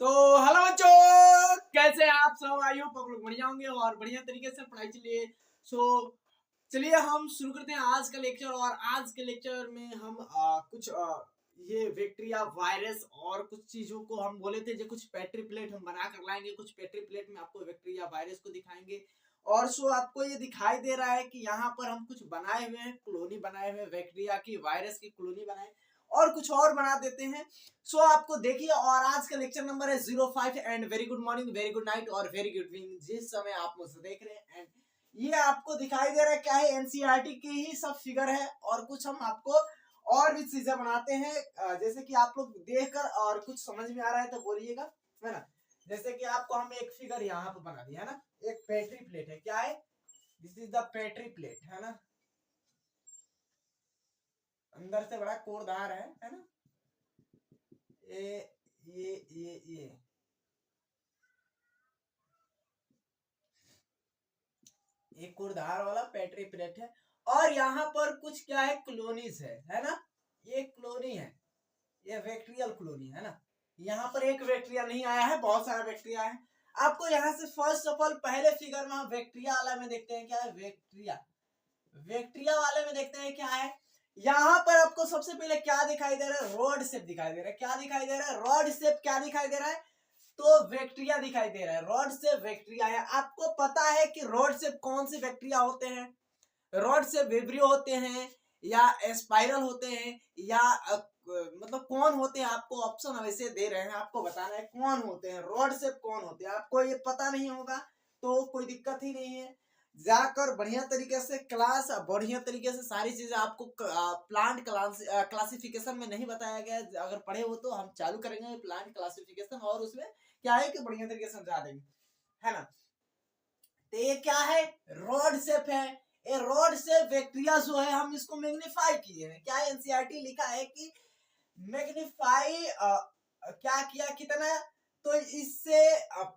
तो हेलो बच्चों, कैसे हैं आप सब? आई होप आप लोग बढ़िया होंगे और बढ़िया तरीके से पढ़ाई चलिए। चलिए हम शुरू करते हैं आज का लेक्चर। और आज के लेक्चर में हम कुछ ये बैक्टीरिया वायरस और कुछ चीजों को हम बोले थे जो कुछ पेट्री प्लेट हम बना कर लाएंगे। कुछ पेट्री प्लेट में आपको बैक्टीरिया वायरस को दिखाएंगे। और आपको ये दिखाई दे रहा है कि यहाँ पर हम कुछ बनाए हुए हैं, कॉलोनी बनाए हुए हैं बैक्टीरिया की, वायरस की कॉलोनी बनाए और कुछ और बना देते हैं। आपको देखिए, और आज का लेक्चर नंबर है 05 and very good morning, very good night और वेरी गुड इवनिंग, जिस समय आप मुझसे देख रहे हैं। एंड ये आपको दिखाई दे रहा है क्या है, एनसीईआरटी की ही सब फिगर है। और कुछ हम आपको और भी चीजें बनाते हैं, जैसे कि आप लोग देखकर और कुछ समझ में आ रहा है तो बोलिएगा, है ना। जैसे कि आपको हम एक फिगर यहाँ पे बना दिया है ना, एक पेट्री प्लेट है, क्या है, this is the petri plate, है ना। अंदर से बड़ा कोरदार है ना। ये एक कुरधार वाला पेट्री प्लेट है। और यहाँ पर कुछ क्या है, कॉलोनीज है ना। ये कॉलोनी है, ये बैक्टीरियल कॉलोनी है ना। यहाँ पर एक बैक्टीरिया नहीं आया है, बहुत सारा बैक्टीरिया है। आपको यहाँ से फर्स्ट ऑफ ऑल पहले फिगर में हम बैक्टीरिया वाला में देखते हैं क्या है, बैक्टीरिया। बैक्टीरिया वाले में देखते हैं क्या है। यहाँ पर आपको सबसे पहले क्या दिखाई दे रहा है, रॉड शेप दिखाई दे रहा है। क्या दिखाई दे रहा है, रॉड शेप। क्या दिखाई दे रहा है, तो बैक्टीरिया दिखाई दे रहा है। रॉड से बैक्टीरिया है। आपको पता है कि रॉड से कौन से बैक्टीरिया होते हैं, रॉड से विब्रियो होते हैं या स्पाइरल होते हैं या मतलब कौन होते हैं। आपको ऑप्शन वैसे दे रहे हैं, आपको बताना है कौन होते हैं, रॉड से कौन होते हैं। आपको ये पता नहीं होगा तो कोई दिक्कत ही नहीं है, जाकर बढ़िया तरीके से क्लास, बढ़िया तरीके से सारी चीजें आपको प्लांट क्लासिफिकेशन में नहीं बताया गया है। अगर पढ़े हो तो हम चालू करेंगे प्लांट क्लासिफिकेशन, और उसमें क्या है कि बढ़िया तरीके से समझा देंगे, है ना। तो ये क्या है, रॉड शेप है। ये रॉड शेप बैक्टीरिया जो है, हम इसको मैग्नीफाई किए हैं। क्या एनसीईआरटी लिखा है कि मैग्नीफाई क्या किया, कितना, तो इससे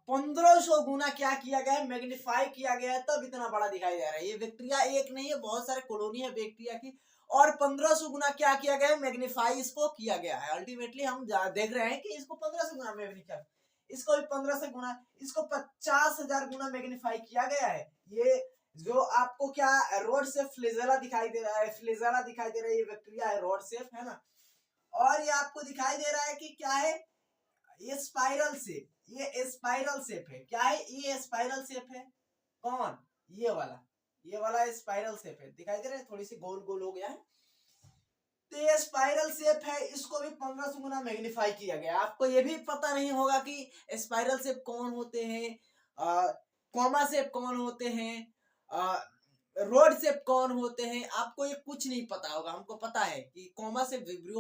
1500 गुना क्या किया गया है, मैग्नीफाई किया गया है, तब इतना बड़ा दिखाई दे रहा है। ये बैक्टीरिया एक नहीं है, बहुत सारे कॉलोनी है बैक्टीरिया की, और 1500 गुना क्या किया गया है, मैग्नीफाई इसको किया गया है। अल्टीमेटली हम देख रहे हैं कि इसको 1500 गुना मैग्नीफाई, इसको भी 1500 गुना, इसको 50,000 गुना मैग्नीफाई किया गया है। ये जो आपको क्या रोड से फ्लेजेला दिखाई दे रहा है, फ्लेजेला दिखाई दे रहा है, ये बैक्टीरिया है, रोड शेप, है ना। और ये आपको दिखाई दे रहा है कि क्या है, ये स्पाइरल शेप, ये स्पाइरल शेप है। क्या है, ये स्पाइरल शेप है। कौन, ये वाला स्पाइरल शेप है, दिखाई दे रहा है, थोड़ी सी गोल गोल हो गया है। तो ये स्पाइरल शेप है, इसको भी 1500 गुना मैग्नीफाई किया गया। आपको ये भी पता नहीं होगा कि स्पाइरल शेप कौन होते हैं, कॉमा शेप कौन होते हैं, रोड शेप कौन होते हैं। आपको ये कुछ नहीं पता होगा। हमको पता है कि कॉमा शेप विब्रियो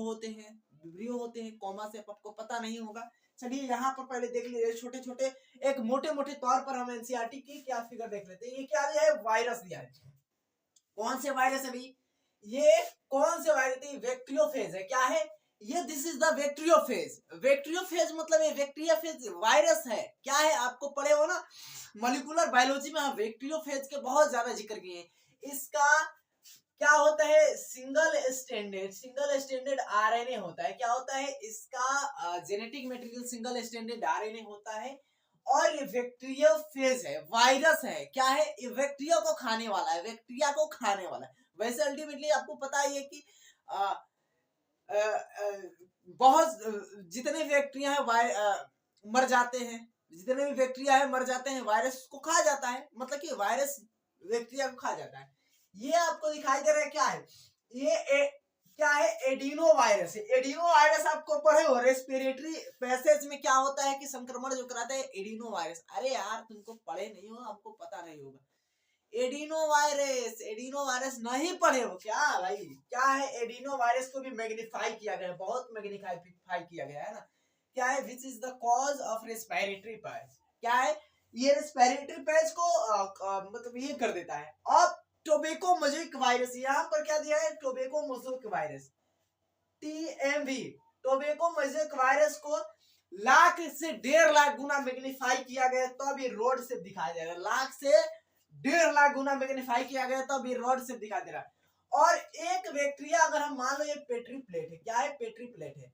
होते हैं, कॉमा शेप आपको पता नहीं होगा। चलिए यहाँ पर पहले देख लीजिए छोटे छोटे, एक मोटे मोटे तौर पर हम एनसीईआरटी की क्या फिगर देख लेते हैं। ये क्या दिया है, वायरस दिया है। कौन से वायरस है भाई, ये कौन से वायरस है, बैक्टीरियोफेज है। क्या है ये, this is the bacteriophage. Bacteriophage मतलब ये बैक्टीरियोफेज वायरस है। क्या है, आपको पढ़े हो ना मॉलिक्यूलर बायोलॉजी में, हम बैक्टीरियोफेज के बहुत ज्यादा जिक्र किए हैं। इसका क्या होता है, सिंगल स्टैंडर्ड आरएनए होता है। क्या होता है, इसका genetic material single standard RNA होता है। और ये बैक्टीरियोफेज है, वायरस है। क्या है, ये बैक्टीरिया को खाने वाला है, बैक्टीरिया को खाने वाला है। वैसे अल्टीमेटली आपको पता ही है कि आ, आ, आ, बहुत जितने बैक्टीरिया है मर जाते हैं, जितने भी बैक्टीरिया है मर जाते हैं, वायरस को खा जाता है, मतलब कि वायरस बैक्टीरिया को खा जाता है। ये आपको दिखाई दे रहा है क्या है, क्या है, एडिनो वायरस है। एडिनो वायरस आपको पढ़े हो, रेस्पिरेटरी पैसेज में क्या होता है कि संक्रमण जो कराता है, एडिनो वायरस। अरे यार तुमको पढ़े नहीं हो, आपको पता नहीं होगा। एडिनो वायरस नहीं पढ़े हो क्या भाई। क्या है, एडिनो वायरस को भी मैग्नीफाई किया गया है, बहुत मैग्नीफाई किया गया है ना। क्या है, which is the cause of respiratory patch. क्या है, ये रेस्पिरेटरी पैच को मतलब ये कर देता है। अब टोबैको मोज़ेक वायरस, यहाँ पर क्या दिया है, tobacco mosaic virus, TMV, tobacco mosaic virus को लाख से 1.5 लाख गुना मैग्नीफाई किया गया, तो अभी रोड से दिखाई दे रहा है। लाख से 1.5 लाख गुना मैग्नीफाई किया गया, तो अभी रोड से दिखाई दे रहा है। और एक बैक्टीरिया अगर हम मान लो ये पेट्री प्लेट है। क्या है, पेट्री प्लेट है।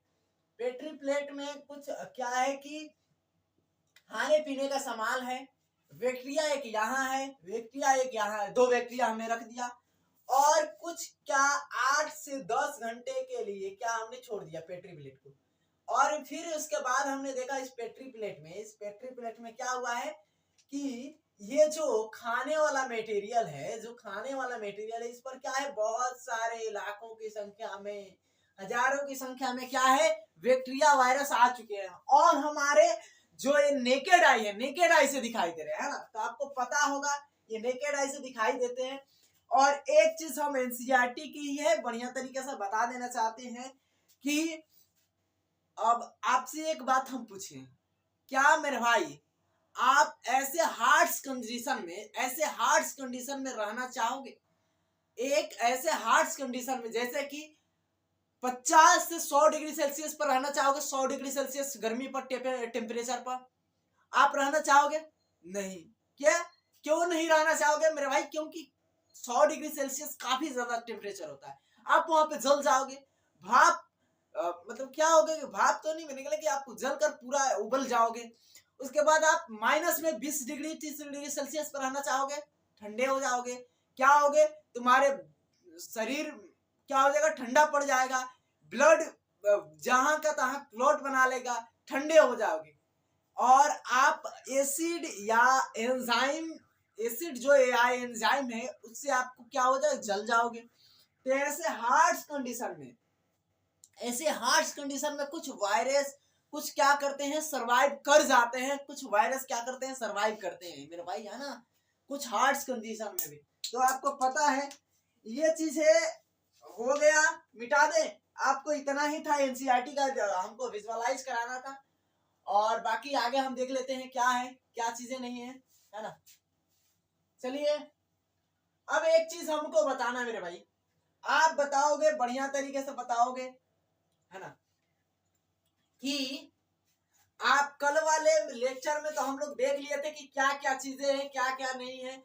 पेट्री प्लेट में कुछ क्या है कि खाने पीने का सामान है, बैक्टीरिया एक यहाँ है, बैक्टीरिया एक यहाँ है, 2 बैक्टीरिया हमने रख दिया, और कुछ क्या 8 से 10 घंटे के लिए क्या हमने छोड़ दिया पेट्री प्लेट को। और फिर उसके बाद हमने देखा इस पेट्री प्लेट में क्या हुआ है कि ये जो खाने वाला मटेरियल है, इस पर क्या है, बहुत सारे लाखों की संख्या में, हजारों की संख्या में क्या है, बैक्टीरिया वायरस आ चुके हैं। और हमारे जो ये नेकेड आई से दिखाई दे रहे हैं ना, तो आपको पता होगा ये नेकेड आई से दिखाई देते हैं। और एक चीज हम एनसीईआरटी की है बढ़िया तरीके से बता देना चाहते हैं कि अब आपसे एक बात हम पूछें, क्या मेरे भाई आप ऐसे हार्श कंडीशन में रहना चाहोगे? एक ऐसे हार्श कंडीशन में जैसे कि 50 से 100 डिग्री सेल्सियस पर रहना चाहोगे? 100 डिग्री सेल्सियस गर्मी पर टेम्परेचर पर आप रहना चाहोगे? नहीं। क्या क्यों नहीं रहना चाहोगे मेरे भाई? क्योंकि 100 डिग्री सेल्सियस काफी ज्यादा टेम्परेचर होता है, आप वहां पे जल जाओगे। भाप मतलब क्या होगा कि भाप तो नहीं बनेगा, लेकिन आप जलकर पूरा उबल जाओगे। उसके बाद आप माइनस में 20 डिग्री 30 डिग्री सेल्सियस पर रहना चाहोगे, ठंडे हो जाओगे। क्या होगे, तुम्हारे शरीर क्या हो जाएगा, ठंडा पड़ जाएगा, ब्लड जहां का तहां क्लॉट बना लेगा, ठंडे हो जाओगे। और आप एसिड या एसिड जो एंजाइम है उससे आपको क्या हो जाए, जल जाओगे। तो ऐसे हार्श कंडीशन में कुछ वायरस कुछ क्या करते हैं, सरवाइव कर जाते हैं, कुछ वायरस क्या करते हैं, सरवाइव करते हैं मेरे भाई, है ना, कुछ हार्श कंडीशन में भी। तो आपको पता है ये चीजें हो गया, मिटा दे। आपको इतना ही था एनसीईआरटी का, हमको विजुअलाइज कराना था। और बाकी आगे हम देख लेते हैं क्या है क्या चीजें नहीं है ना। चलिए अब एक चीज हमको बताना मेरे भाई, आप बताओगे, बढ़िया तरीके से बताओगे, है ना, कि आप कल वाले लेक्चर में तो हम लोग देख लिए थे कि क्या क्या चीजें हैं क्या क्या नहीं है।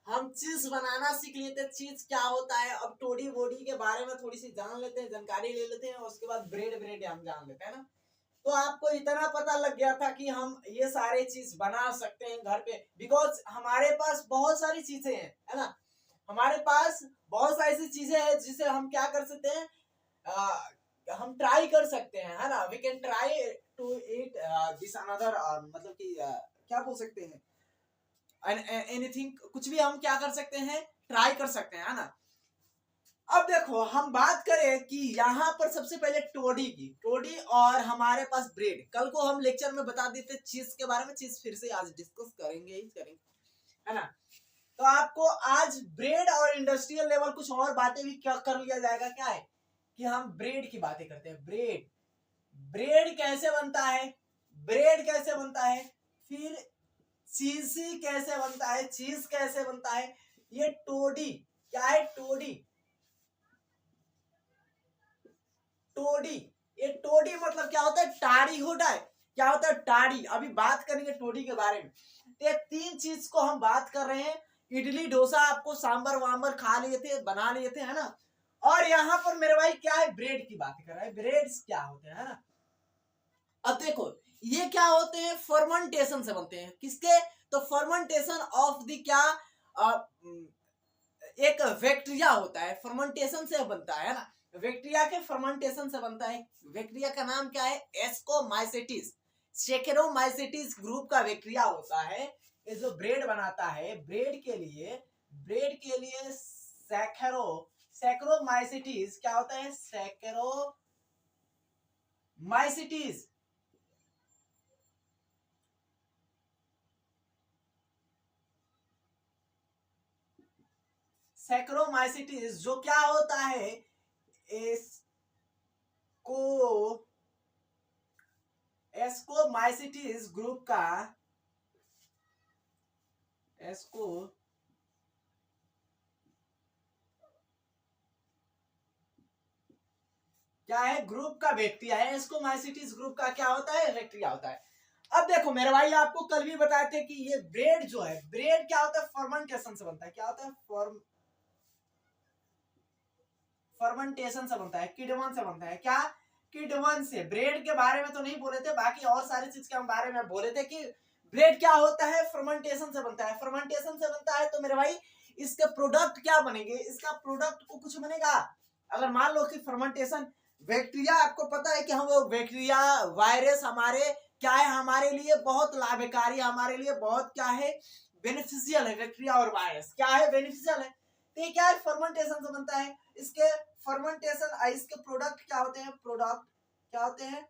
हम चीज बनाना सीख लिए थे, चीज क्या होता है। अब टोडी बॉडी के बारे में थोड़ी सी जान लेते हैं, जानकारी ले लेते हैं, और उसके बाद ब्रेड हम जान लेते हैं ना। तो आपको इतना पता लग गया था कि हम ये सारे चीज बना सकते हैं घर पे, बिकॉज हमारे पास बहुत सारी चीजें हैं, है ना, हमारे पास बहुत सारी ऐसी चीजें हैं जिसे हम क्या कर सकते हैं, हम ट्राई कर सकते हैं, है ना। We can try to eat this another, मतलब कि क्या बोल सकते हैं, एनीथिंग, कुछ भी हम क्या कर सकते हैं, ट्राई कर सकते हैं, है ना। अब देखो हम बात करें कि यहाँ पर सबसे पहले टोडी और हमारे पास ब्रेड। कल को हम लेक्चर में बता देते चीज के बारे में, चीज फिर से आज डिस्कस करेंगे, है ना। तो आपको आज ब्रेड और इंडस्ट्रियल लेवल कुछ और बातें भी क्या कर लिया जाएगा। क्या है कि हम ब्रेड की बातें करते हैं। ब्रेड कैसे बनता है, फिर चीज कैसे बनता है, ये टोडी क्या है, ये टोडी मतलब क्या होता है, टाड़ी होता है। क्या होता है, टाड़ी। अभी बात करेंगे टोडी के बारे में। ये 3 चीज को हम बात कर रहे हैं। इडली डोसा आपको सांबर वांबर खा लिए थे, बना लिए थे, है ना। और यहाँ पर मेरे भाई क्या है, ब्रेड की बात कर रहे हैं। ब्रेड्स क्या होते हैं, है ना। अब देखो ये क्या होते हैं, फर्मेंटेशन से बनते हैं। किसके, तो फर्मेंटेशन ऑफ द क्या, एक बैक्टीरिया होता है, फर्मेंटेशन से बनता है ना। बैक्टीरिया के फर्मेंटेशन से बनता है। बैक्टीरिया का नाम क्या है, एस्कोमाइसिटिस, सेकेरोमाइसिटिस ग्रुप का बैक्टीरिया होता है। ये जो ब्रेड बनाता है, ब्रेड के लिए सैकरोमाइसिटिस क्या होता है, सैकरोमाइसिटिस। सैकरोमाइसिटिस जो क्या होता है, एस्कोमाइसिटिस ग्रुप का क्या है, ग्रुप का बैक्टीरिया है। एस्कोमाइसिटिस ग्रुप का क्या होता है, बैक्टीरिया होता है। अब देखो मेरे भाई आपको कल भी बताए थे कि ये ब्रेड जो है, ब्रेड क्या होता है, फर्मेंटेशन से बनता है। क्या होता है, फर्मेंटेशन से बनता है, किण्वन से बनता है। क्या, किण्वन से। ब्रेड के बारे में तो नहीं बोले थे, बाकी और सारी चीज के बारे में बोले थे कि ब्रेड क्या होता है, फर्मेंटेशन से बनता है, फर्मेंटेशन से बनता है तो मेरे भाई इसके प्रोडक्ट क्या बनेंगे, इसका प्रोडक्ट को कुछ बनेगा। अगर मान लो कि फर्मेंटेशन बैक्टीरिया, आपको पता है कि हम वो बैक्टीरिया वायरस हमारे क्या है, हमारे लिए बहुत लाभकारी, हमारे लिए बहुत क्या है, बेनिफिशियल है। बैक्टीरिया और वायरस क्या है, बेनिफिशियल है। तो ये क्या है, फर्मेंटेशन से बनता है। इसके फर्मेंटेशन, इसके प्रोडक्ट क्या होते हैं, प्रोडक्ट क्या होते हैं,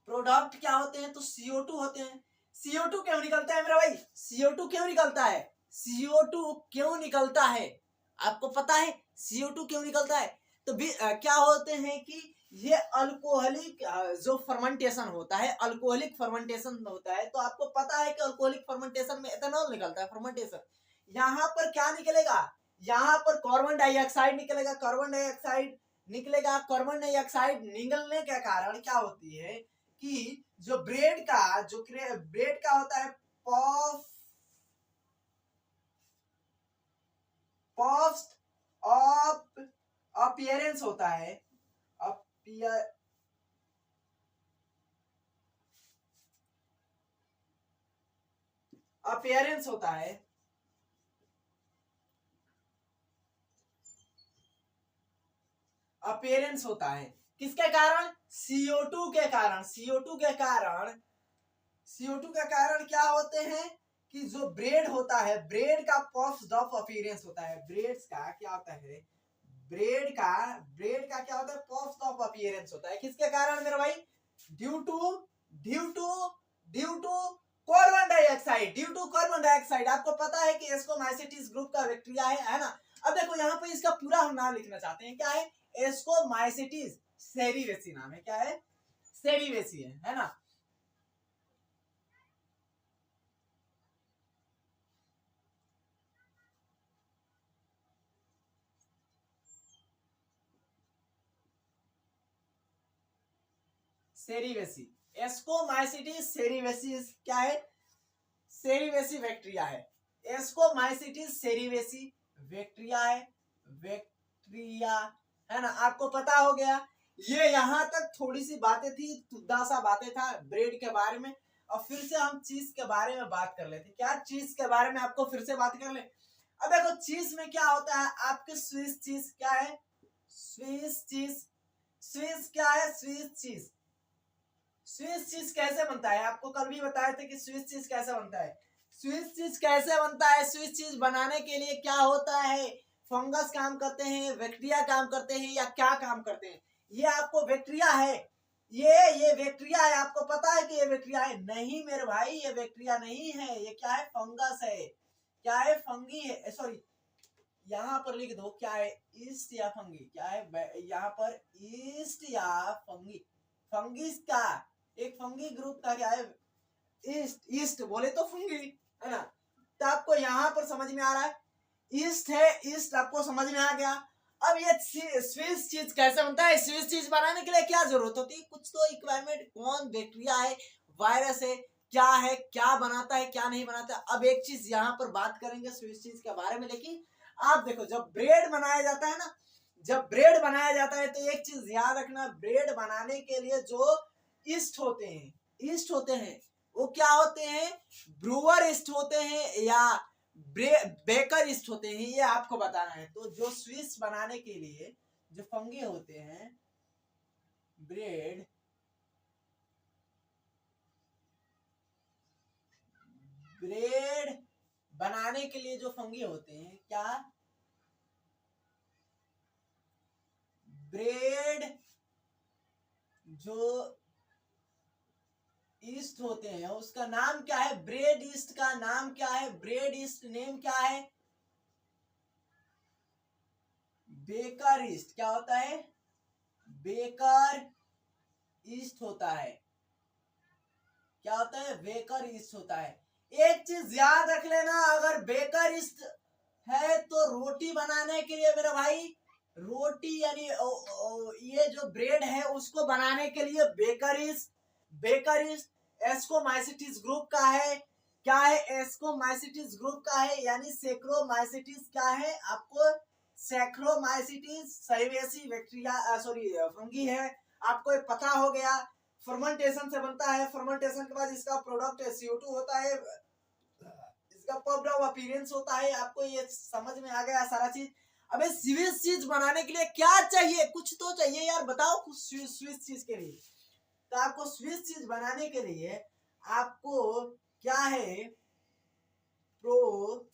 प्रोडक्ट क्या होते हैं, तो CO2 होते हैं। CO2 क्यों निकलता है मेरा भाई, CO2 क्यों निकलता है, CO2 क्यों निकलता है, आपको पता है CO2 क्यों निकलता है? तो क्या होते हैं कि ये अल्कोहलिक जो फर्मेंटेशन होता है, अल्कोहलिक फर्मेंटेशन होता है। तो आपको पता है कि अल्कोहलिक फर्मेंटेशन में एथेनॉल निकलता है, फर्मेंटेशन। यहाँ पर क्या निकलेगा, यहाँ पर कार्बन डाइऑक्साइड निकलेगा, कार्बन डाइऑक्साइड निकलेगा। कार्बन डाइऑक्साइड निकलने के कारण क्या होती है कि जो ब्रेड का होता है पॉस्ट ऑफ अपीयरेंस होता है, अपीयरेंस होता है, अपीयरेंस होता है किसके कारण, CO2 के कारण। CO2 के कारण, CO2 के कारण क्या होते हैं कि जो ब्रेड होता है, ब्रेड का पॉस्ट ऑफ अपीयरेंस होता है, ब्रेड का क्या होता है, ब्रेड का क्या होता है, पॉस्ट ऑफ अपीयरेंस होता है। किसके कारण मेरे भाई, due to carbon dioxide, due to carbon dioxide. आपको पता है कि एस्कोमाइसिटीज ग्रुप का बैक्टीरिया है ना। अब देखो यहाँ पे इसका पूरा हम नाम लिखना चाहते हैं, क्या है, एस्कोमाइसिटीज सेरीवेसी नाम है, क्या है, सेरीवेसी है ना। सेरीवेसी, एस्कोमाइसिटीज सेरीवेसी क्या है, सेरीवेसी बैक्टीरिया है। एस्कोमाइसिटीज सेरीवेसी बैक्टीरिया है ना। आपको पता हो गया। ये यहाँ तक थोड़ी सी बातें थी, तुद्दा सा बातें था ब्रेड के बारे में। और फिर से हम चीज के बारे में बात कर लेते, क्या चीज के बारे में आपको फिर से बात कर ले। अब देखो चीज में क्या होता है, आपके स्विस चीज क्या है, स्विस चीज, स्विस क्या है, स्विस चीज, स्विस चीज कैसे बनता है, आपको कल भी बताए थे कि स्विस चीज कैसे बनता है। स्विस चीज कैसे बनता है, स्विस चीज बनाने के लिए क्या होता है, फंगस काम करते हैं, बैक्टीरिया काम करते हैं, या क्या काम करते हैं। ये आपको बैक्टीरिया है, ये बैक्टीरिया है, आपको पता है कि ये बैक्टीरिया है, नहीं मेरे भाई ये बैक्टीरिया नहीं है, ये क्या है, फंगस है, क्या है, फंगी है, सॉरी यहाँ पर लिख दो क्या है, ईस्ट या फंगी, क्या है यहाँ पर, ईस्ट या फंगी, फंगिस का एक फंगी ग्रुप का क्या है, ईस्ट, ईस्ट बोले तो फंगी है ना। तो आपको यहाँ पर समझ में आ रहा है, ईस्ट है, ईस्ट आपको समझ में आ गया। अब ये स्विस चीज कैसे बनता है, स्विस चीज बनाने के लिए क्या जरूरत होती है, कुछ तो इक्विपमेंट, कौन बैक्टीरिया है, वायरस है, क्या है, क्या बनाता है, क्या नहीं बनाता। अब एक चीज यहाँ पर बात करेंगे स्विस चीज के बारे में, लेकिन आप देखो जब ब्रेड बनाया जाता है ना, जब ब्रेड बनाया जाता है तो एक चीज याद रखना, ब्रेड बनाने के लिए जो ईस्ट होते हैं, ईस्ट होते हैं, वो क्या होते हैं, ब्रूअर ईस्ट होते हैं या बेकर ईस्ट होते हैं, ये आपको बताना है। तो जो स्विस बनाने के लिए जो फंगी होते हैं, ब्रेड ब्रेड बनाने के लिए जो फंगी होते हैं, क्या, ब्रेड जो ईस्ट होते हैं उसका नाम क्या है, ब्रेड ईस्ट का नाम क्या है, ब्रेड ईस्ट नेम क्या है, बेकर ईस्ट, क्या होता है, बेकर ईस्ट होता है, क्या होता है, बेकर ईस्ट होता है। एक चीज याद रख लेना, अगर बेकर ईस्ट है तो रोटी बनाने के लिए मेरा भाई, रोटी यानी ये जो ब्रेड है उसको बनाने के लिए बेकर ईस्ट एस्कोमाइसिटीज ग्रुप का है, क्या है, एस्कोमाइसिटीज ग्रुप का है, यानी सेक्रोमाइसिटीज क्या है, आपको सेक्रोमाइसिटीज सेरीवेसी बैक्टीरिया, सॉरी फंगी है, आपको पता हो गया। फर्मेंटेशन से बनता है। फर्मेंटेशन के बाद इसका प्रोडक्ट CO2 होता है, इसका पॉप्ड आउट अपीयरेंस होता है। आपको ये समझ में आ गया सारा चीज। अबे स्वीट चीज बनाने के लिए क्या चाहिए, कुछ तो चाहिए यार, बताओ कुछ स्वीट चीज के लिए। तो आपको स्वीट चीज बनाने के लिए आपको क्या है, प्रो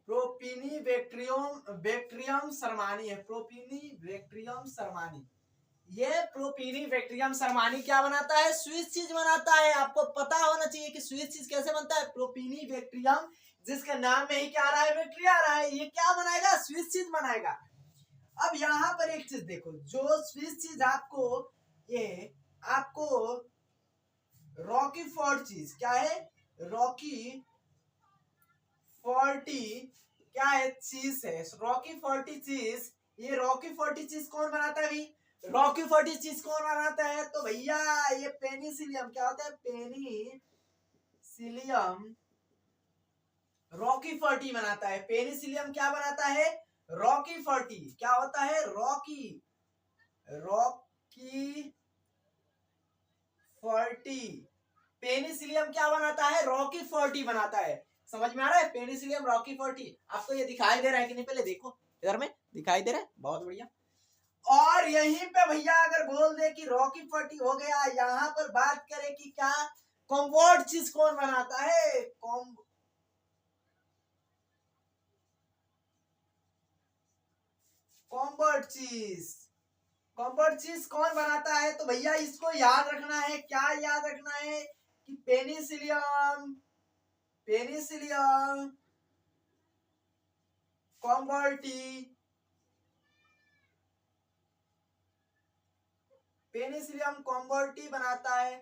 प्रोपिनी बैक्टीरियम शर्मानी है। प्रोपिनी बैक्टीरियम शर्मानी, ये प्रोपिनी बैक्टीरियम शर्मानी क्या बनाता है, स्वीट चीज बनाता है। आपको पता होना चाहिए कि स्वीट चीज कैसे बनता है। प्रोपिनी बैक्टीरियम, जिसके नाम में ही क्या आ रहा है, बैक्टीरिया आ रहा है, ये क्या बनाएगा, स्वीट चीज बनाएगा। अब यहाँ पर एक चीज देखो, जो स्वीट चीज आपको, ये आपको रॉकी फोर्ट चीज क्या है, रॉकी 40 क्या है, चीज है, रॉकी 40 चीज। ये रॉकी 40 चीज कौन बनाता है भाई, रॉकी 40 चीज कौन बनाता है, तो भैया ये पेनिसिलियम क्या होता है, पेनिसिलियम रॉकी 40 बनाता है। पेनिसिलियम क्या बनाता है, रॉकी 40 क्या होता है, रॉकी 40। पेनिसिलियम क्या बनाता है, रॉकी 40 बनाता है। समझ में आ रहा है, पेनिसिलियम रॉकी 40। आपको ये दिखाई दे रहा है कि नहीं, पहले देखो इधर में दिखाई दे रहा है, बहुत बढ़िया। और यहीं पे भैया अगर बोल दे कि रॉकी 40 हो गया, यहाँ पर बात करें कि क्या कॉम्बोर्ड चीज कौन बनाता है, कॉम्बोर्ड चीज, कॉम्बोर्ड चीज कौन बनाता है, तो भैया इसको याद रखना है। क्या याद रखना है कि पेनिसिलियम, पेनिसिलियम कॉम्बोर्टी, पेनिसिलियम कॉम्बोर्टी बनाता है।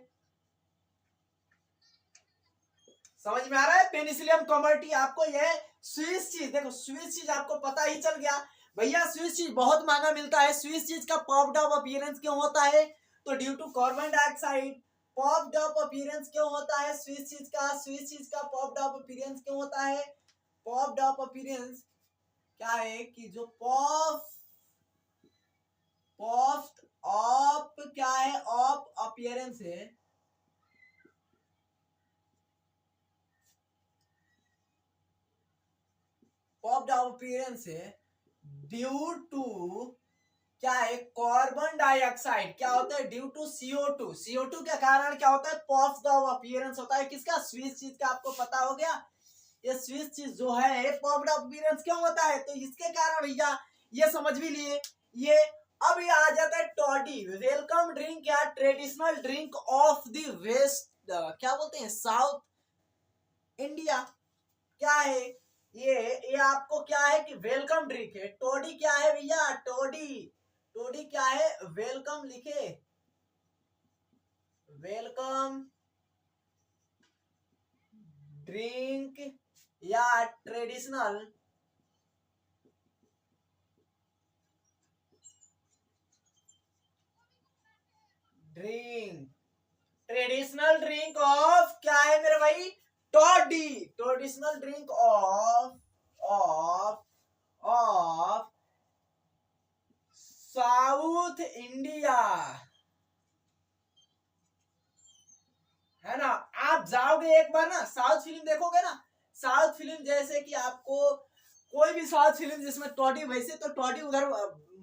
समझ में आ रहा है, पेनिसिलियम कॉम्बोर्टी। आपको ये स्विस चीज देखो, स्विस चीज आपको पता ही चल गया भैया। स्विस चीज बहुत महंगा मिलता है। स्विस चीज का पॉप्ड अप अपीयरेंस क्यों होता है, तो due to carbon dioxide. Popped up appearance क्यों होता है स्विस चीज का, स्विस चीज का पॉप्ड अप अपीयरेंस क्यों होता है, पॉप्ड अप अपीयरेंस क्या है कि जो पॉप्ड अप क्या है, ऑफ अपीयरेंस है, पॉप्ड अप अपीयरेंस है ड्यू टू क्या है, कार्बन डाइऑक्साइड। क्या होता है, ड्यू टू CO2। CO2 के कारण क्या होता है, पॉप्ड अप अपीयरेंस होता है किसका, स्विस चीज का। आपको पता हो गया, ये स्विस चीज जो है पॉप्ड अप अपीयरेंस क्यों होता है, तो इसके कारण भैया ये समझ भी लिए। ये अब ये आ जाता है टॉडी, वेलकम ड्रिंक या traditional drink of the west, क्या बोलते हैं, साउथ इंडिया। क्या है ये आपको क्या है कि वेलकम ड्रिंक है। टोडी क्या है भैया, टोडी, टोडी क्या है, वेलकम लिखे, वेलकम ड्रिंक या traditional drink, traditional drink of क्या है मेरे भाई, toddy, traditional drink of of South India, है ना। आप जाओगे एक बार ना, साउथ फिल्म देखोगे ना, साउथ फिल्म जैसे कि आपको कोई भी साउथ फिल्म जिसमें टॉडी, वैसे तो टॉडी उधर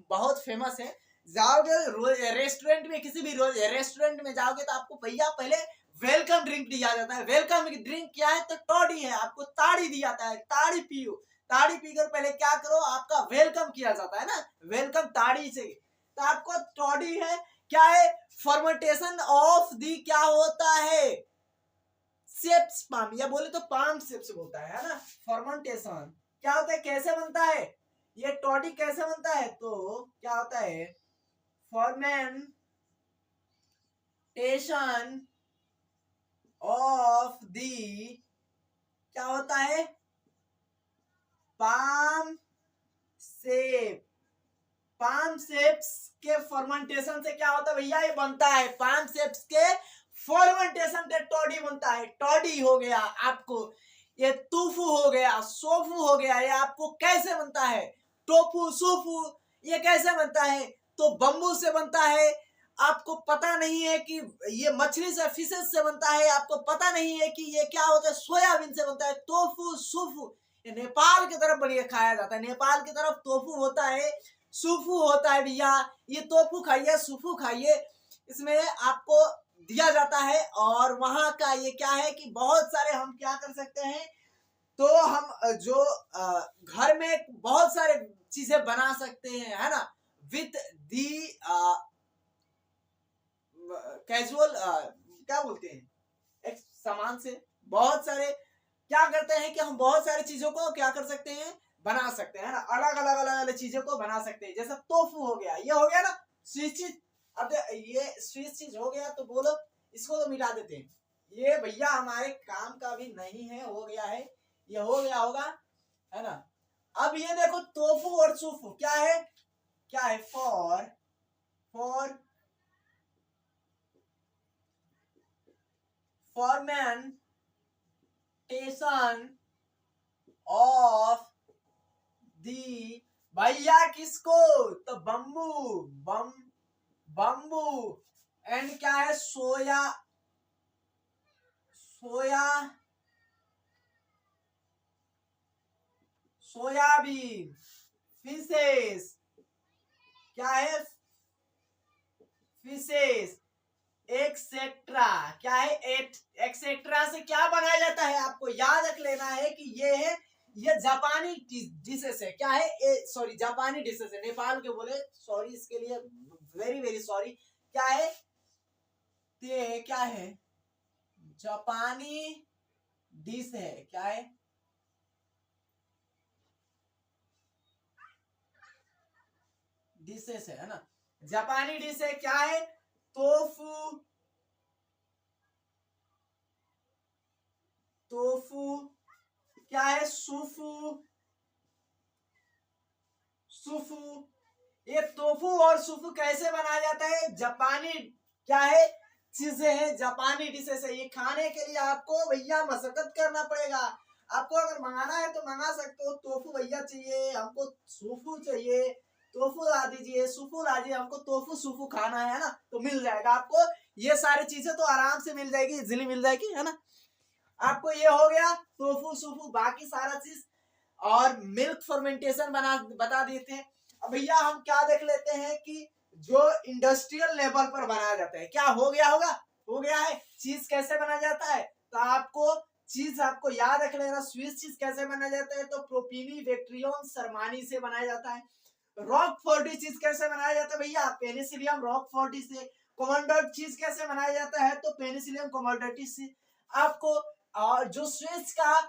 बहुत फेमस है। जाओगे रेस्टोरेंट में, किसी भी रेस्टोरेंट में जाओगे तो आपको भैया पहले वेलकम ड्रिंक दिया जाता है। वेलकम ड्रिंक क्या है, तो टॉडी है, आपको ताड़ी दिया जाता है, ताड़ी पियो। ताड़ी पीकर पहले क्या करो, आपका वेलकम किया जाता है ना, वेलकम ताड़ी से। तो आपको टॉडी है क्या है, फर्मेंटेशन ऑफ दी क्या होता है, सेप्स पाम, या बोले तो पाम सेप्स होता है ना। फर्मेंटेशन क्या होता है, कैसे बनता है, ये टॉडी कैसे बनता है, तो क्या होता है, फर्मेंटेशन ऑफ दी क्या होता है, पाम सेप। पाम सेप्स के फर्मेंटेशन से क्या होता है भैया, ये बनता है पाम सेप्स के फर्मेंटेशन से टॉडी बनता है। टॉडी हो गया आपको, ये टोफू हो गया, सोफू हो गया, ये आपको कैसे बनता है, टोफू सोफू, ये कैसे बनता है, तो बम्बू से बनता है। आपको पता नहीं है कि ये मछली से, फिशेस से बनता है, आपको पता नहीं है कि ये क्या होता है, सोयाबीन से बनता है। टोफू सोफू ये नेपाल की तरफ बढ़िया खाया जाता है, नेपाल की तरफ टोफू होता है, सुफू होता है भैया। ये टोफू खाइए, सुफू खाइए, इसमें आपको दिया जाता है। और वहां का ये क्या है कि बहुत सारे हम क्या कर सकते हैं, तो हम जो घर में बहुत सारे चीजें बना सकते हैं, है ना, विथ दी कैजुअल, क्या बोलते हैं, एक सामान से बहुत सारे क्या करते हैं कि हम बहुत सारी चीजों को क्या कर सकते हैं, बना सकते हैं ना, अलग अलग अलग अलग चीजों को बना सकते हैं। जैसे टोफू हो गया, ये हो गया ना स्वीट चीज। अब ये स्वीट चीज हो गया तो बोलो इसको तो मिटा देते हैं, ये भैया हमारे काम का भी नहीं है, हो गया है, ये हो गया होगा, है ना। अब ये देखो टोफू और सूफू क्या है, क्या है, फॉर फॉर्मेंटेशन ऑफ दी, भैया किसको, तो बम्बू, बम्बू एंड क्या है, सोयाबीन, फिशेस, क्या है, फिशेस एक्सेट्रा, क्या है, एक्सेट्रा से क्या बनाया जाता है, आपको याद रख लेना है कि ये है, ये जापानी डिशेस है, क्या है, सॉरी जापानी डिशेस है, नेपाल के बोले, सॉरी इसके लिए वेरी वेरी सॉरी। क्या है, ये क्या है, जापानी डिश है, क्या है, डिशेस है ना, जापानी डिश है, क्या है, टोफू, टोफू, क्या है, सुफू, सुफू। ये टोफू और सुफू कैसे बनाया जाता है, जापानी क्या है, चीजें हैं, जापानी डिशेस है। ये खाने के लिए आपको भैया मशक्कत करना पड़ेगा। आपको अगर मंगाना है तो मंगा सकते हो, टोफू भैया चाहिए हमको, सुफू चाहिए, टोफू ला दीजिए, सुफू ला दीजिए, हमको टोफू सुफू खाना है ना, तो मिल जाएगा आपको। ये सारी चीजें तो आराम से मिल जाएगी, इजिली मिल जाएगी, है ना। आपको ये हो गया टोफू सुफू, बाकी सारा चीज और मिल्क फर्मेंटेशन बता देते हैं। अब भैया हम क्या देख लेते हैं कि जो इंडस्ट्रियल लेवल पर बनाया जाता है, क्या हो गया होगा, हो गया है, चीज कैसे बनाया जाता है, तो आपको चीज आपको याद रख लेना, स्विस चीज कैसे बनाया जाता है, तो प्रोपिनी वेक्ट्रियन सरमानी से बनाया जाता है। रॉक फोर्टी चीज कैसे बनाया जाता है भैया, पेनिसिलियम रॉक फोर्टी से। कोमोडोट चीज कैसे बनाया जाता है, तो पेनिसिलियम कोमोडोटी से। आपको जो स्विस का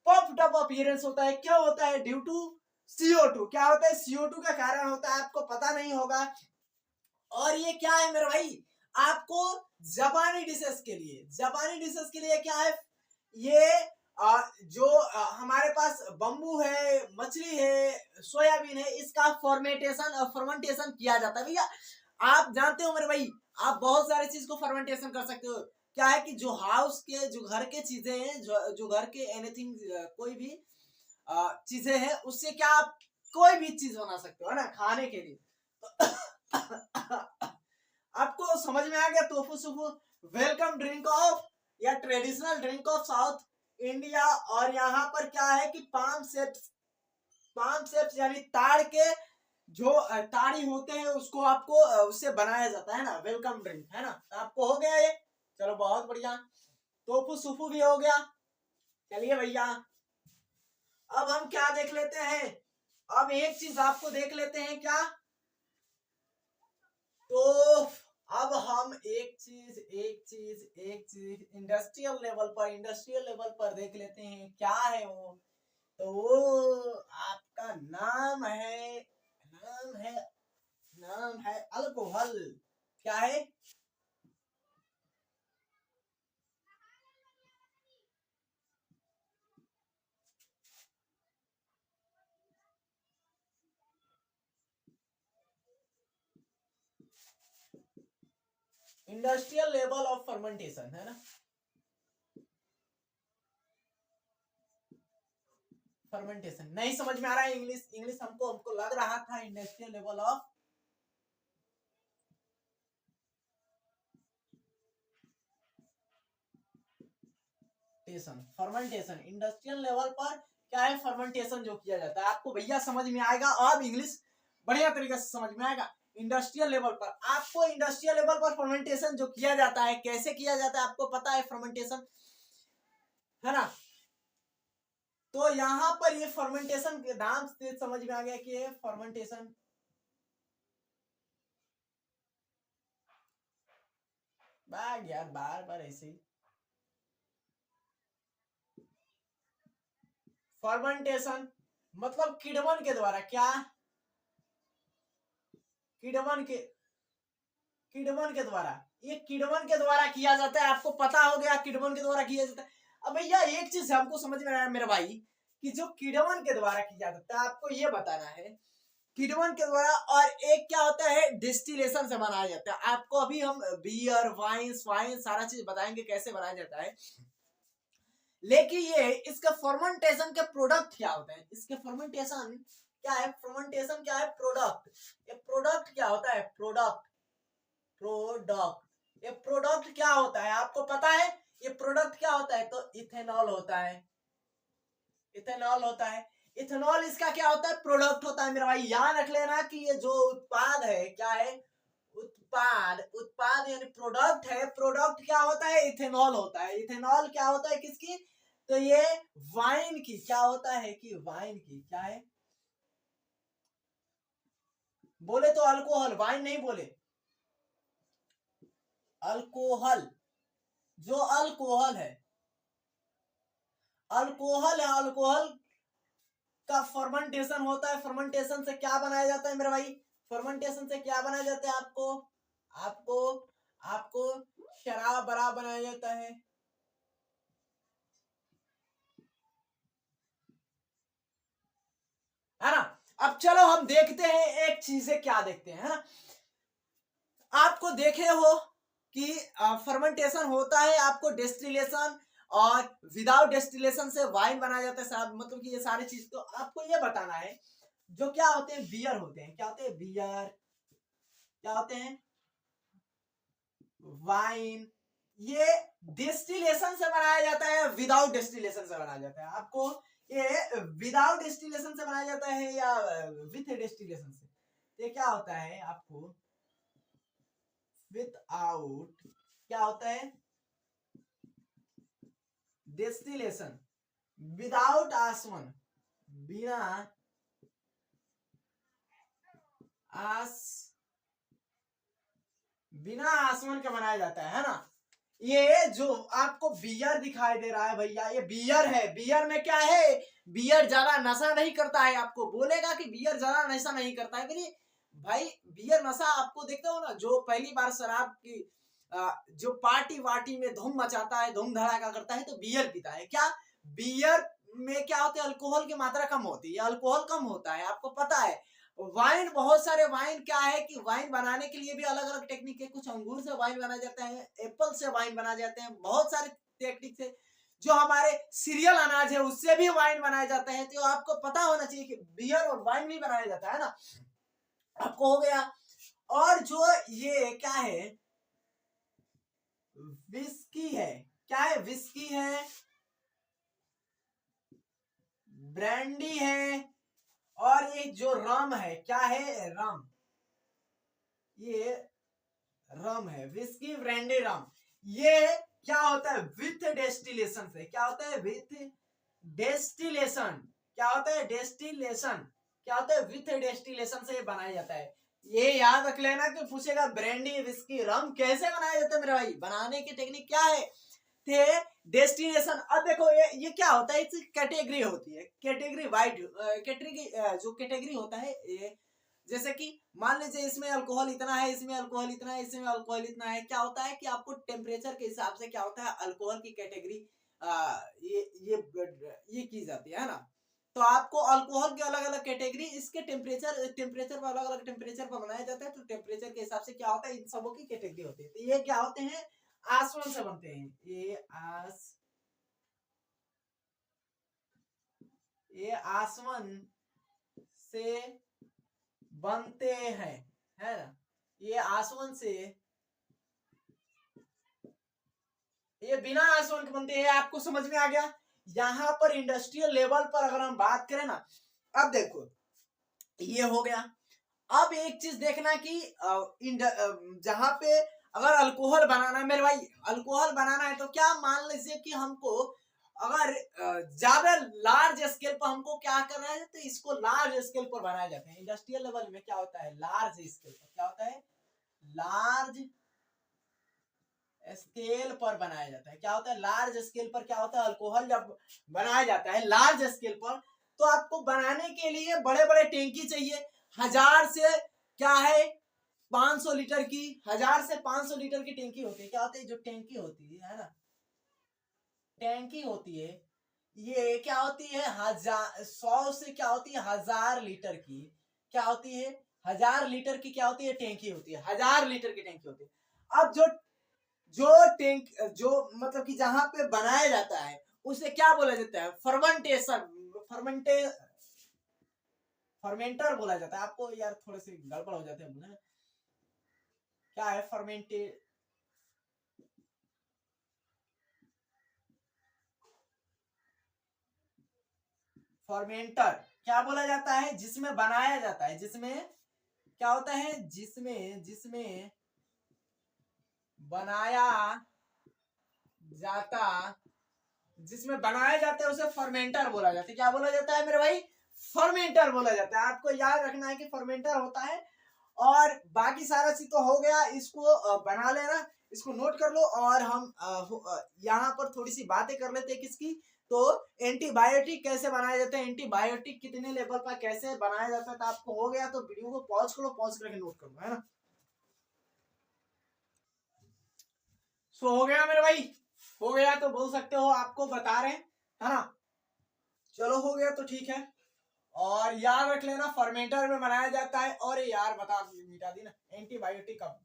पॉप्ड अप अपीयरेंस होता है, क्या होता है, ड्यू टू CO2, क्या होता है, CO2 का कारण होता है, आपको पता नहीं होगा। और ये क्या है मेरे भाई, आपको जापानी डिशेस के लिए, जापानी डिशेस के लिए क्या है, ये जो हमारे पास बम्बू है, मछली है, सोयाबीन है, इसका फॉर्मेटेशन और फर्मेंटेशन किया जाता है भैया। आप जानते हो मेरे भाई, आप बहुत सारे चीज को फर्मेंटेशन कर सकते हो। क्या है कि जो हाउस के, जो घर के चीजें हैं, जो घर के एनीथिंग, कोई भी चीजें हैं, उससे क्या आप कोई भी चीज बना सकते हो, है ना, खाने के लिए। आपको समझ में आ गया, टोफू सुफू वेलकम ड्रिंक ऑफ या traditional drink of South India. और यहाँ पर क्या है कि पाम सेप्स यानी ताड़ के जो ताड़ी होते हैं, उसको आपको उससे बनाया जाता है ना, वेलकम ड्रिंक, है ना। तो आपको हो गया ये, चलो बहुत बढ़िया, टोफू सुफू भी हो गया। चलिए भैया अब हम क्या देख लेते हैं, अब एक चीज आपको देख लेते हैं, क्या, तो अब हम एक चीज इंडस्ट्रियल लेवल पर देख लेते हैं, क्या है वो, तो वो आपका नाम है अल्कोहल। क्या है, इंडस्ट्रियल लेवल ऑफ फर्मेंटेशन, है ना, फर्मेंटेशन नहीं समझ में आ रहा है इंग्लिश, इंग्लिश हमको लग रहा था industrial level of fermentation, industrial level पर क्या है फर्मेंटेशन जो किया जाता है, आपको भैया समझ में आएगा, अब इंग्लिश बढ़िया तरीके से समझ में आएगा। इंडस्ट्रियल लेवल पर आपको, इंडस्ट्रियल लेवल पर फर्मेंटेशन जो किया जाता है, कैसे किया जाता है आपको पता है फर्मेंटेशन, है ना। तो यहाँ पर ये फर्मेंटेशन के नाम से समझ में आ गया कि ये फर्मेंटेशन, यार बार बार ऐसे ही, फर्मेंटेशन मतलब किण्वन के द्वारा, क्या किण्वन के द्वारा, ये किण्वन के द्वारा किया जाता है, आपको पता हो गया किण्वन के द्वारा किया जाता है। अब भैया एक चीज हमको समझ में आया मेरे भाई कि जो किण्वन के द्वारा किया जाता है, आपको ये बताना है किण्वन के द्वारा, और एक क्या होता है डिस्टिलेशन से बनाया जाता है। आपको अभी हम बियर वाइन सारा चीज बताएंगे कैसे बनाया जाता है, लेकिन ये इसका फर्मेंटेशन के प्रोडक्ट क्या होते हैं, इसके फर्मेंटेशन क्या है, फर्मेंटेशन क्या है, प्रोडक्ट, ये प्रोडक्ट क्या होता है, प्रोडक्ट ये प्रोडक्ट क्या होता है आपको पता है, ये प्रोडक्ट क्या होता है, तो इथेनॉल होता है, इथेनॉल होता है, इथेनॉल इसका क्या होता है, प्रोडक्ट होता है मेरा भाई। याद रख लेना कि ये जो उत्पाद है क्या है, उत्पाद यानी प्रोडक्ट है, प्रोडक्ट क्या होता है, इथेनॉल होता है। इथेनॉल क्या होता है किसकी, तो ये वाइन की, क्या होता है कि वाइन की क्या है, बोले तो अल्कोहल, वाइन नहीं बोले, अल्कोहल, जो अल्कोहल है, अल्कोहल का फर्मेंटेशन होता है। फर्मेंटेशन से क्या बनाया जाता है मेरे भाई, फर्मेंटेशन से क्या बनाया जाता है, आपको शराब बराब बनाया जाता है ना। अब चलो हम देखते हैं एक चीजें क्या देखते हैं, है ना। आपको देखे हो कि फर्मेंटेशन होता है, आपको डिस्टिलेशन और विदाउट डिस्टिलेशन से वाइन बनाया जाता है, साहब मतलब कि ये सारी चीज, तो आपको ये बताना है जो क्या होते हैं, बियर होते हैं, क्या होते हैं, बियर, क्या होते हैं, वाइन, ये डिस्टिलेशन से बनाया जाता है, विदाउट डिस्टिलेशन से बनाया जाता है। आपको ये विदाउट डिस्टिलेशन से बनाया जाता है या विथ डिस्टिलेशन से, ये क्या होता है आपको, विदाउट क्या होता है, डिस्टिलेशन, विदाउट आसवन, बिना बिना आसवन का बनाया जाता है ना। ये जो आपको बियर दिखाई दे रहा है भैया, ये बियर है, बियर में क्या है, बियर ज्यादा नशा नहीं करता है, आपको बोलेगा कि बियर ज्यादा नशा नहीं करता है, भाई बियर नशा आपको देखते हो ना, जो पहली बार शराब की जो पार्टी वार्टी में धूम मचाता है, धूम धड़ाका करता है, तो बियर पीता है, क्या बियर में क्या होता है, अल्कोहल की मात्रा कम होती है, अल्कोहल कम होता है, आपको पता है। वाइन, बहुत सारे वाइन क्या है कि वाइन बनाने के लिए भी अलग अलग टेक्निक है, कुछ अंगूर से वाइन बनाया जाता है, एप्पल से वाइन बनाए जाते हैं, बहुत सारे टेक्निक से, जो हमारे सीरियल अनाज है उससे भी वाइन बनाए जाते हैं। तो आपको पता होना चाहिए कि बियर और वाइन भी बनाया जाता है ना, आपको हो गया। और जो ये क्या है, विस्की है, क्या है, विस्की है, ब्रांडी है, और ये जो रम है, क्या है, रम, ये रम है, विस्की ब्रांडी रम, ये क्या होता है, विथ डेस्टिलेशन से, क्या होता है, विथ डेस्टिलेशन, क्या होता है, डेस्टिलेशन, क्या होता है, विथ डेस्टिलेशन से बनाया जाता है। ये याद रख लेना कि पूछेगा ब्रांडी विस्की रम कैसे बनाया जाता है मेरे भाई, बनाने की टेक्निक क्या है, थे डेस्टिनेशन। अब देखो ये क्या होता है, इसकी कैटेगरी होती है, कैटेगरी वाइड, कैटेगरी जो कैटेगरी होता है ये, जैसे कि मान लीजिए इसमें अल्कोहल इतना है, इसमें अल्कोहल इतना है, इसमें अल्कोहल इतना है, क्या होता है कि आपको टेम्परेचर के हिसाब से क्या होता है, अल्कोहल की कैटेगरी ये की जाती है ना। तो आपको अल्कोहल के अलग अलग कैटेगरी, इसके टेम्परेचर पर अलग अलग टेम्परेचर पर बनाया जाता है, तो टेम्परेचर के हिसाब से क्या होता है, इन सबों की कैटेगरी होती है। तो ये क्या होते हैं, आसवन से बनते हैं, ये आसवन से बनते हैं, है ना, ये आसवन से, ये बिना आसवन के बनते हैं। आपको समझ में आ गया। यहाँ पर इंडस्ट्रियल लेवल पर अगर हम बात करें ना, अब देखो ये हो गया। अब एक चीज देखना कि जहां पे अगर अल्कोहल बनाना है मेरे भाई, अल्कोहल बनाना है तो क्या मान लीजिए कि हमको अगर ज्यादा लार्ज स्केल पर हमको क्या करना है, तो इसको लार्ज स्केल पर बनाया जाता है। इंडस्ट्रियल लेवल में क्या होता है, लार्ज स्केल पर क्या होता है, लार्ज स्केल पर बनाया जाता है। क्या होता है, लार्ज स्केल पर क्या होता है, अल्कोहल जब बनाया जाता है लार्ज स्केल पर, तो आपको बनाने के लिए बड़े बड़े टैंकी चाहिए। 1000 से क्या है 500 लीटर की, 1000 से 500 लीटर की टैंकी होती है। क्या होती है, जो टैंकी होती है ना, टैंकी होती है, ये क्या होती है, 100 से क्या होती है 1000 लीटर की, क्या होती है 1000 लीटर की, क्या होती है टैंकी होती है, 1000 लीटर की टैंकी होती है। अब जो टैंक, जो मतलब कि जहां पे बनाया जाता है उसे क्या बोला जाता है, फर्मेंटर बोला जाता है। आपको यार थोड़े से गड़बड़ हो जाते हैं, क्या है फर्मेंटर क्या बोला जाता है, जिसमें बनाया जाता है, जिसमें क्या होता है, जिसमें बनाया जाता है उसे फर्मेंटर बोला जाता है। क्या बोला जाता है मेरे भाई, फर्मेंटर बोला जाता है। आपको याद रखना है कि फर्मेंटर होता है। और बाकी सारा चीज तो हो गया, इसको बना लेना, इसको नोट कर लो। और हम यहाँ पर थोड़ी सी बातें कर लेते हैं किसकी, तो एंटीबायोटिक कैसे बनाया जाता है, एंटीबायोटिक कितने लेवल पर कैसे बनाया जाता है। तो आपको हो गया, तो वीडियो को पॉज करो, पॉज करके नोट करो, है ना। सो हो गया मेरे भाई, हो गया तो बोल सकते हो, आपको बता रहे हैं, है ना। चलो हो गया तो ठीक है। और याद रख लेना फर्मेंटर में बनाया जाता है। और यार बता मिटा दी ना, एंटीबायोटिक कब,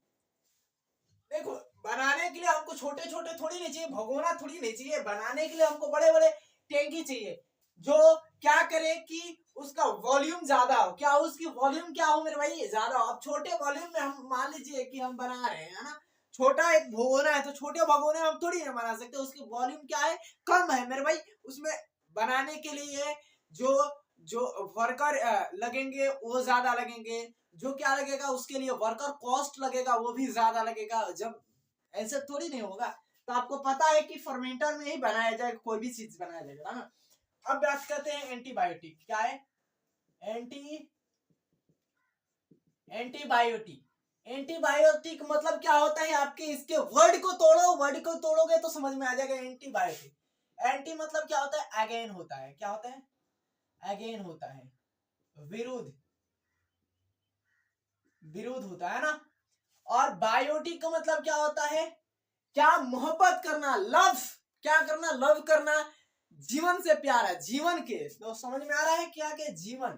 देखो बनाने के लिए हमको छोटे छोटे थोड़ी नहीं चाहिए, भगोना थोड़ी नहीं चाहिए, बनाने के लिए हमको बड़े बड़े टैंकी चाहिए, जो क्या करे कि उसका वॉल्यूम ज्यादा हो। क्या उसकी वॉल्यूम क्या हो मेरे भाई, ज्यादा हो। अब छोटे वॉल्यूम में हम मान लीजिए कि हम बना रहे हैं, है ना, छोटा एक भगोना है, तो छोटे भगोने में हम थोड़ी ना बना सकते, उसकी वॉल्यूम क्या है, कम है मेरे भाई। उसमें बनाने के लिए जो जो वर्कर लगेंगे वो ज्यादा लगेंगे, जो क्या लगेगा उसके लिए वर्कर कॉस्ट लगेगा वो भी ज्यादा लगेगा। जब ऐसे थोड़ी नहीं होगा। तो आपको पता है कि फर्मेंटर में ही बनाया जाए, कोई भी चीज बनाया जाएगा, है ना। अब बात करते हैं एंटीबायोटिक, क्या है एंटीबायोटिक। एंटीबायोटिक मतलब क्या होता है, आपके इसके वर्ड को तोड़ो, वर्ड को तोड़ोगे तो समझ में आ जाएगा। एंटीबायोटिक, एंटी मतलब क्या होता है, अगेन होता है। क्या होता है, अगेन होता है, विरुद्ध, विरुद्ध होता है ना। और बायोटिक का मतलब क्या होता है, क्या मोहब्बत करना, लव, क्या करना, लव करना, जीवन से प्यार है, जीवन के। तो समझ में आ रहा है क्या, के जीवन,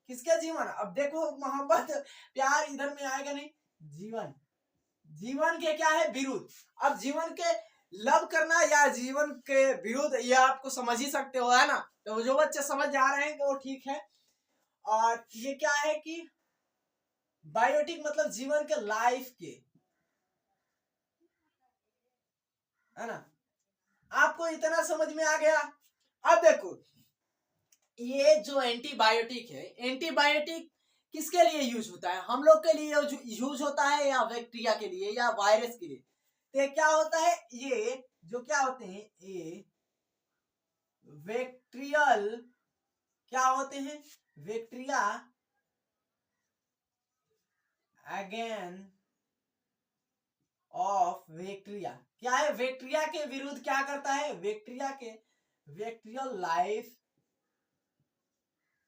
किसके जीवन। अब देखो मोहब्बत प्यार इधर में आएगा नहीं, जीवन, जीवन के क्या है, विरुद्ध। अब जीवन के लव करना या जीवन के विरुद्ध, ये आपको समझ ही सकते हो, है ना। तो जो बच्चे समझ जा रहे हैं वो ठीक है। और ये क्या है कि बायोटिक मतलब जीवन के, लाइफ के, है ना। आपको इतना समझ में आ गया। अब देखो ये जो एंटीबायोटिक है, एंटीबायोटिक किसके लिए यूज होता है, हम लोग के लिए यूज होता है या बैक्टीरिया के लिए या वायरस के लिए। तो क्या होता है, ये जो क्या होते हैं, ये बैक्टीरियल क्या होते हैं, बैक्टीरिया अगेन ऑफ बैक्टीरिया। क्या है, बैक्टीरिया के विरुद्ध क्या करता है, बैक्टीरिया के, बैक्टीरियल लाइफ,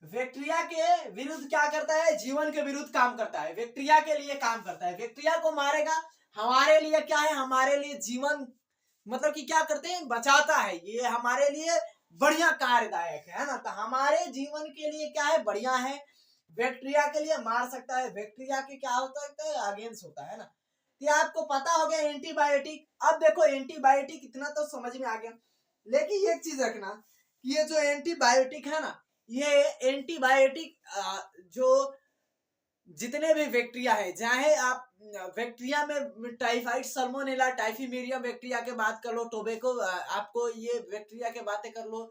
बैक्टीरिया के विरुद्ध क्या करता है, जीवन के विरुद्ध काम करता है, बैक्टीरिया के लिए काम करता है, बैक्टीरिया को मारेगा, हमारे लिए क्या है, हमारे लिए जीवन मतलब कि क्या करते हैं, बचाता है, ये हमारे लिए बढ़िया कार्यदायक है ना। तो हमारे जीवन के लिए क्या है, बढ़िया है। बैक्टीरिया के लिए मार सकता है, बैक्टीरिया के क्या होता है, अगेंस्ट होता है ना। ये आपको पता हो गया एंटीबायोटिक। अब देखो एंटीबायोटिक इतना तो समझ में आ गया, लेकिन एक चीज रखना, ये जो एंटीबायोटिक है ना, ये एंटीबायोटिक जो जितने भी बैक्टीरिया है, चाहे आप बैक्टीरिया में टाइफाइड सल्मोनेला टाइफीमेरिया बैक्टीरिया के बात कर लो, टोबैको आपको ये बैक्टीरिया के बातें कर लो,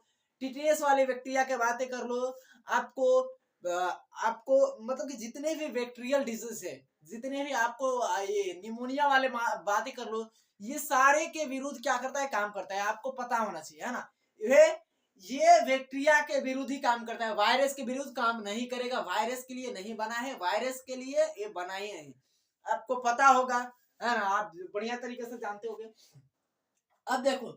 टिटेनस वाले बैक्टीरिया के बातें कर लो, आपको आपको मतलब कि जितने भी बैक्टीरियल डिजीज है, जितने भी आपको ये निमोनिया वाले बातें कर लो, ये सारे के विरुद्ध क्या करता है, काम करता है। आपको पता होना चाहिए है ना। ये बैक्टीरिया के विरुद्ध ही काम करता है, वायरस के विरुद्ध काम नहीं करेगा। वायरस के लिए नहीं बना है, वायरस के लिए ये बना ही नहीं, आपको पता होगा है ना, आप बढ़िया तरीके से जानते होंगे। अब देखो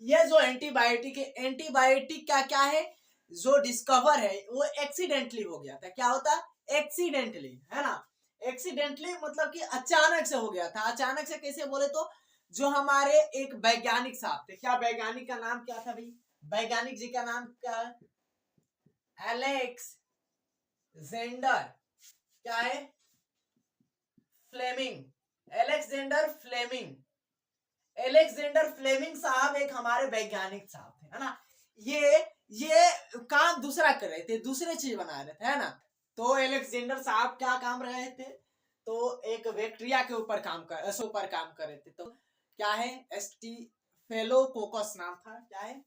ये जो एंटीबायोटिक है, एंटीबायोटिक क्या क्या है, जो डिस्कवर है वो एक्सीडेंटली हो गया था। क्या होता है, एक्सीडेंटली, है ना। एक्सीडेंटली मतलब कि अचानक से हो गया था। अचानक से कैसे बोले तो, जो हमारे एक वैज्ञानिक साहब थे, क्या वैज्ञानिक का नाम क्या था भाई, वैज्ञानिक जी का नाम क्या है, अलेक्जेंडर क्या है, Fleming, Alexander Fleming. Alexander Fleming साहब एक हमारे वैज्ञानिक साहब थे, है ना। ये काम दूसरा कर रहे थे, दूसरे चीज बना रहे थे, है ना। तो अलेक्जेंडर साहब क्या काम रहे थे, तो एक बैक्टीरिया के ऊपर काम कर रहे थे। तो क्या है, स्टेफिलोकोकस नाम था, क्या है,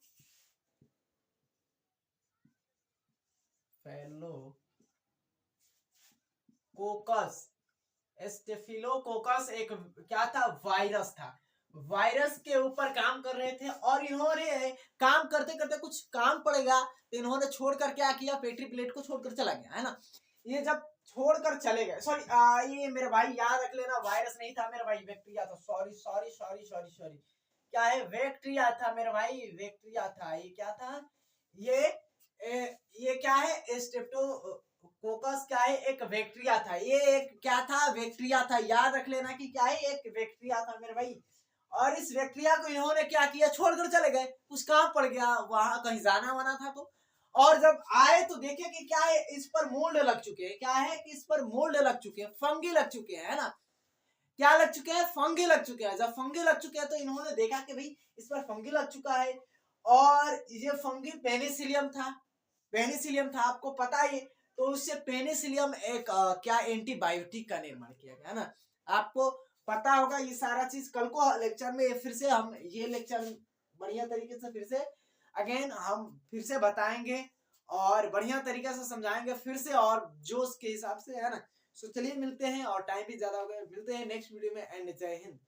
स्टेफिलोकोकस एक क्या था, वायरस था। वायरस के ऊपर काम कर रहे थे, और इन्होंने काम करते करते कुछ काम पड़ेगा तो इन्होंने छोड़कर क्या किया, पेट्री प्लेट को छोड़कर चला गया, है ना। ये जब छोड़कर चले गए, सॉरी ये मेरे भाई याद रख लेना, वायरस नहीं था मेरे भाई, बैक्टीरिया था। Sorry sorry sorry sorry sorry, क्या है, बैक्टीरिया था मेरे भाई, बैक्टीरिया था। ये क्या था, ये क्या है, स्ट्रेप्टोकोकस क्या है, एक बैक्टीरिया था। ये एक क्या था, बैक्टीरिया था। याद रख लेना कि क्या है, एक बैक्टीरिया था मेरे भाई। और इस बैक्टीरिया को इन्होंने क्या किया, छोड़कर चले गए, कुछ काम पड़ गया, वहां कहीं जाना वाना था तो। और जब आए तो देखे कि क्या है, इस पर मोल्ड लग चुके हैं। क्या है कि इस पर मोल्ड लग चुके हैं, फंगी लग चुके हैं, है ना। क्या लग चुके हैं, फंगी लग चुके हैं। जब फंगी लग चुके हैं तो इन्होंने देखा कि भाई इस पर फंगी लग चुका है, और ये फंगी पेनिसिलियम था। पेनिसिलियम था, आपको पता ही। तो उससे पेनिसिलियम एक क्या एंटीबायोटिक का निर्माण किया गया, है ना। आपको पता होगा ये सारा चीज। कल को लेक्चर में फिर से हम ये लेक्चर बढ़िया तरीके से फिर से अगेन हम फिर से बताएंगे, और बढ़िया तरीके से समझाएंगे फिर से, और जोश के हिसाब से, है ना। तो चलिए मिलते हैं, और टाइम भी ज्यादा हो गया, मिलते हैं नेक्स्ट वीडियो में, एंड जय हिंद।